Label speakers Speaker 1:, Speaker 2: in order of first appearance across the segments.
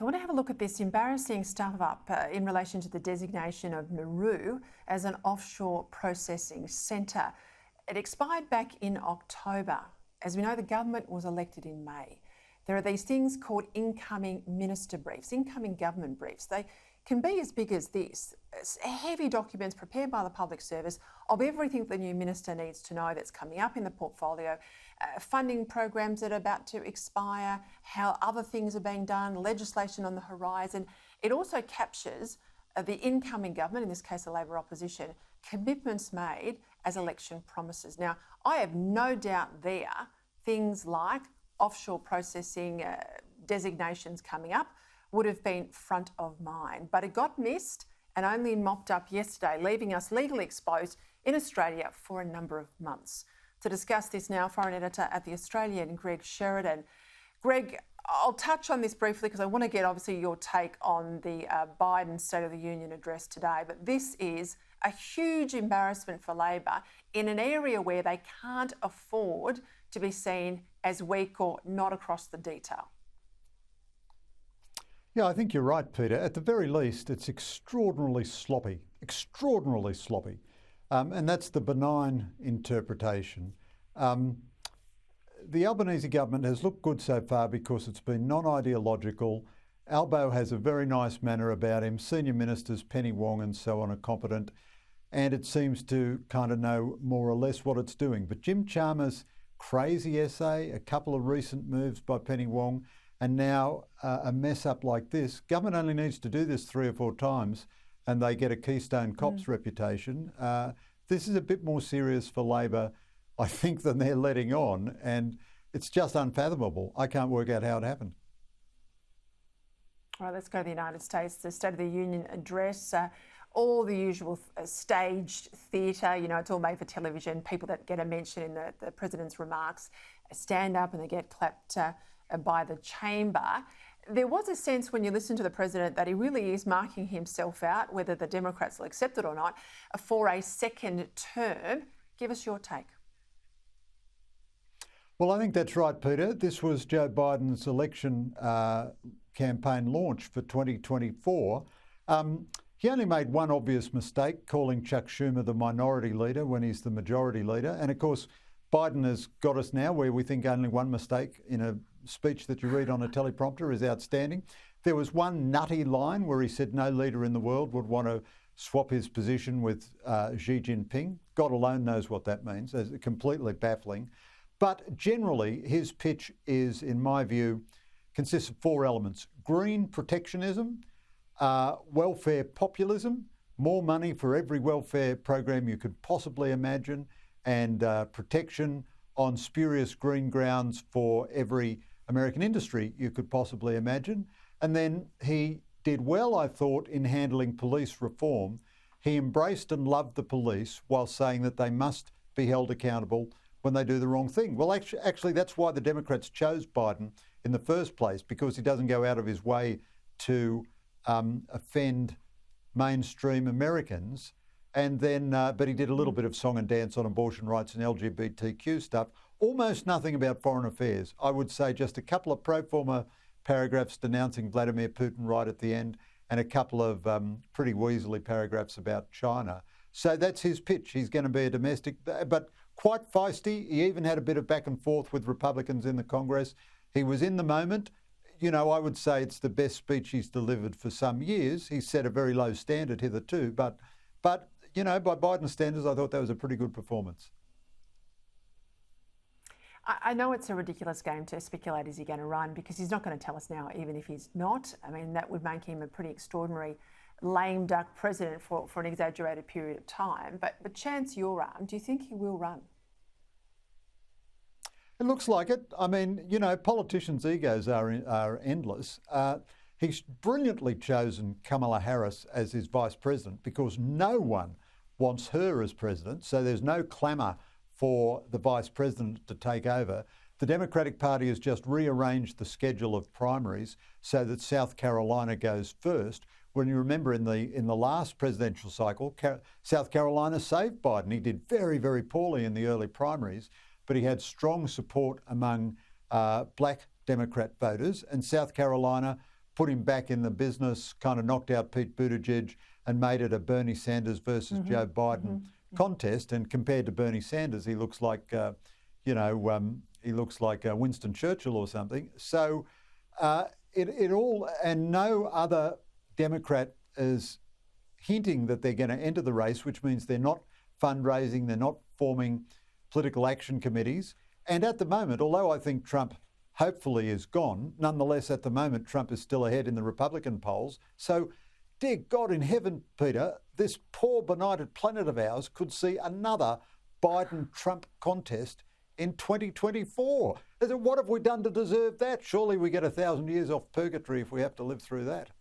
Speaker 1: I want to have a look at this embarrassing stuff-up in relation to the designation of Nauru as an offshore processing centre. It expired back in October. As we know, the government was elected in May. There are these things called incoming minister briefs, incoming government briefs. They can be as big as this, heavy documents prepared by the public service of everything the new minister needs to know that's coming up in the portfolio, funding programs that are about to expire, how other things are being done, legislation on the horizon. It also captures the incoming government, in this case the Labor opposition, commitments made as election promises. Now, I have no doubt there things like offshore processing designations coming up would have been front of mind, but it got missed and only mopped up yesterday, leaving us legally exposed in Australia for a number of months. To discuss this now, foreign editor at The Australian, Greg Sheridan. Greg, I'll touch on this briefly because I want to get obviously your take on the Biden State of the Union address today, but this is a huge embarrassment for Labor in an area where they can't afford to be seen as weak or not across the detail.
Speaker 2: Yeah, I think you're right, Peter. At the very least, it's extraordinarily sloppy, and that's the benign interpretation. The Albanese government has looked good so far because it's been non-ideological. Albo has a very nice manner about him. Senior ministers, Penny Wong and so on, are competent, and it seems to kind of know more or less what it's doing. But Jim Chalmers' crazy essay, a couple of recent moves by Penny Wong, and now a mess up like this. Government only needs to do this 3 or 4 times and they get a Keystone Cops reputation. This is a bit more serious for Labor, I think, than they're letting on, and it's just unfathomable. I can't work out how it happened.
Speaker 1: All right, let's go to the United States. The State of the Union address, all the usual staged theatre, you know, it's all made for television. People that get a mention in the President's remarks stand up and they get clapped by the chamber. There was a sense when you listen to the President that he really is marking himself out, whether the Democrats will accept it or not, for a second term. Give us your take.
Speaker 2: Well, I think that's right, Peter. This was Joe Biden's election campaign launch for 2024. He only made one obvious mistake, calling Chuck Schumer the minority leader when he's the majority leader. And of course, Biden has got us now where we think only one mistake in a speech that you read on a teleprompter is outstanding. There was one nutty line where he said no leader in the world would want to swap his position with Xi Jinping. God alone knows what that means. It's completely baffling. But generally, his pitch is, in my view, consists of 4 elements: green protectionism, welfare populism, more money for every welfare program you could possibly imagine, and protection on spurious green grounds for every American industry you could possibly imagine. And then he did well, I thought, in handling police reform. He embraced and loved the police while saying that they must be held accountable when they do the wrong thing. Well, actually, that's why the Democrats chose Biden in the first place, because he doesn't go out of his way to offend mainstream Americans. And then, but he did a little bit of song and dance on abortion rights and LGBTQ stuff. Almost nothing about foreign affairs. I would say just a couple of pro forma paragraphs denouncing Vladimir Putin right at the end, and a couple of pretty weaselly paragraphs about China. So that's his pitch. He's going to be a domestic, but quite feisty. He even had a bit of back and forth with Republicans in the Congress. He was in the moment. You know, I would say it's the best speech he's delivered for some years. He's set a very low standard hitherto, but you know, by Biden standards, I thought that was a pretty good performance.
Speaker 1: I know it's a ridiculous game to speculate is he going to run, because he's not going to tell us now, even if he's not. I mean, that would make him a pretty extraordinary lame duck president for an exaggerated period of time. But chance your arm, do you think he will run?
Speaker 2: It looks like it. I mean, you know, politicians' egos are endless. He's brilliantly chosen Kamala Harris as his vice president because no one wants her as president, so there's no clamour for the vice president to take over. The Democratic Party has just rearranged the schedule of primaries so that South Carolina goes first. When you remember in the last presidential cycle, South Carolina saved Biden. He did very, very poorly in the early primaries, but he had strong support among black Democrat voters, and South Carolina put him back in the business, kind of knocked out Pete Buttigieg and made it a Bernie Sanders versus Joe Biden contest. And compared to Bernie Sanders, he looks like, he looks like Winston Churchill or something. So it all, and no other Democrat is hinting that they're going to enter the race, which means they're not fundraising, they're not forming political action committees. And at the moment, although I think Trump hopefully is gone, nonetheless, at the moment, Trump is still ahead in the Republican polls. So, dear God in heaven, Peter, this poor benighted planet of ours could see another Biden-Trump contest in 2024. What have we done to deserve that? Surely we get 1,000 years off purgatory if we have to live through that.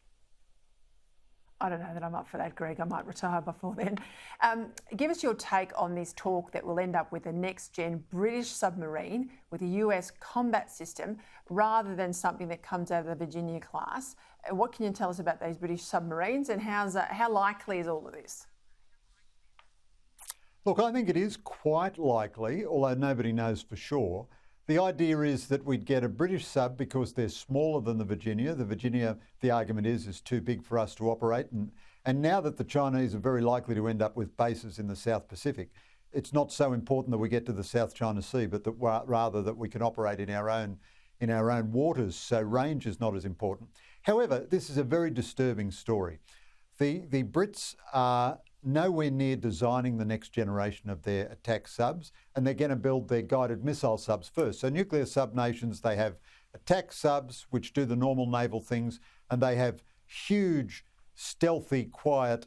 Speaker 1: I don't know that I'm up for that, Greg. I might retire before then. Give us your take on this talk that will end up with a next-gen British submarine with a US combat system rather than something that comes out of the Virginia class. What can you tell us about these British submarines, and how likely is all of this?
Speaker 2: Look, I think it is quite likely, although nobody knows for sure. The idea is that we'd get a British sub because they're smaller than the Virginia. The Virginia, the argument is too big for us to operate. And now that the Chinese are very likely to end up with bases in the South Pacific, it's not so important that we get to the South China Sea, but that rather that we can operate in our own waters. So range is not as important. However, this is a very disturbing story. The Brits are nowhere near designing the next generation of their attack subs, and they're going to build their guided missile subs first. So nuclear sub nations, they have attack subs, which do the normal naval things, and they have huge, stealthy, quiet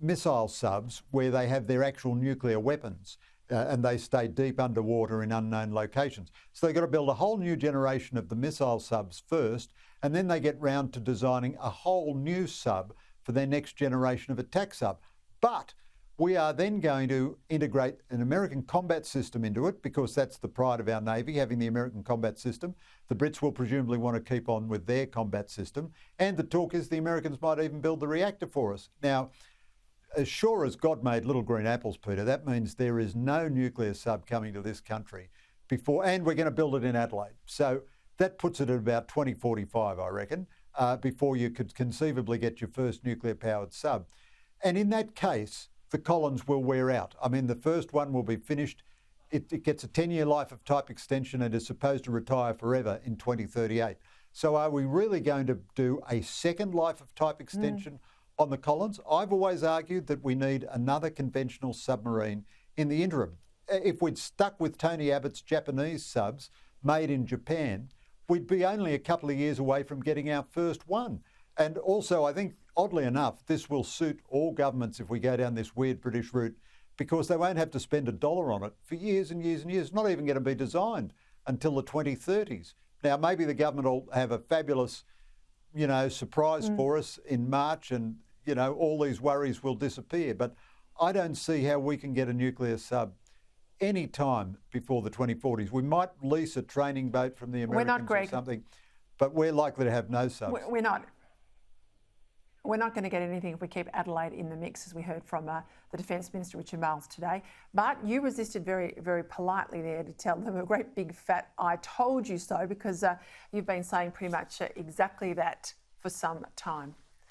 Speaker 2: missile subs where they have their actual nuclear weapons, and they stay deep underwater in unknown locations. So they've got to build a whole new generation of the missile subs first, and then they get round to designing a whole new sub for their next generation of attack sub. But we are then going to integrate an American combat system into it because that's the pride of our Navy, having the American combat system. The Brits will presumably want to keep on with their combat system. And the talk is the Americans might even build the reactor for us. Now, as sure as God made little green apples, Peter, that means there is no nuclear sub coming to this country before, and we're going to build it in Adelaide. So that puts it at about 2045, I reckon, before you could conceivably get your first nuclear-powered sub. And in that case, the Collins will wear out. I mean, the first one will be finished. It gets a 10-year life of type extension and is supposed to retire forever in 2038. So are we really going to do a second life of type extension on the Collins? I've always argued that we need another conventional submarine in the interim. If we'd stuck with Tony Abbott's Japanese subs made in Japan, we'd be only a couple of years away from getting our first one. And also, I think, oddly enough, this will suit all governments if we go down this weird British route, because they won't have to spend $1 on it for years and years and years. It's not even going to be designed until the 2030s. Now, maybe the government will have a fabulous, surprise for us in March, and, all these worries will disappear. But I don't see how we can get a nuclear sub any time before the 2040s. We might lease a training boat from the Americans or something, but we're likely to have no subs.
Speaker 1: We're not. We're not going to get anything if we keep Adelaide in the mix, as we heard from the Defence Minister, Richard Marles, today. But you resisted very, very politely there to tell them a great big fat "I told you so," because you've been saying pretty much exactly that for some time.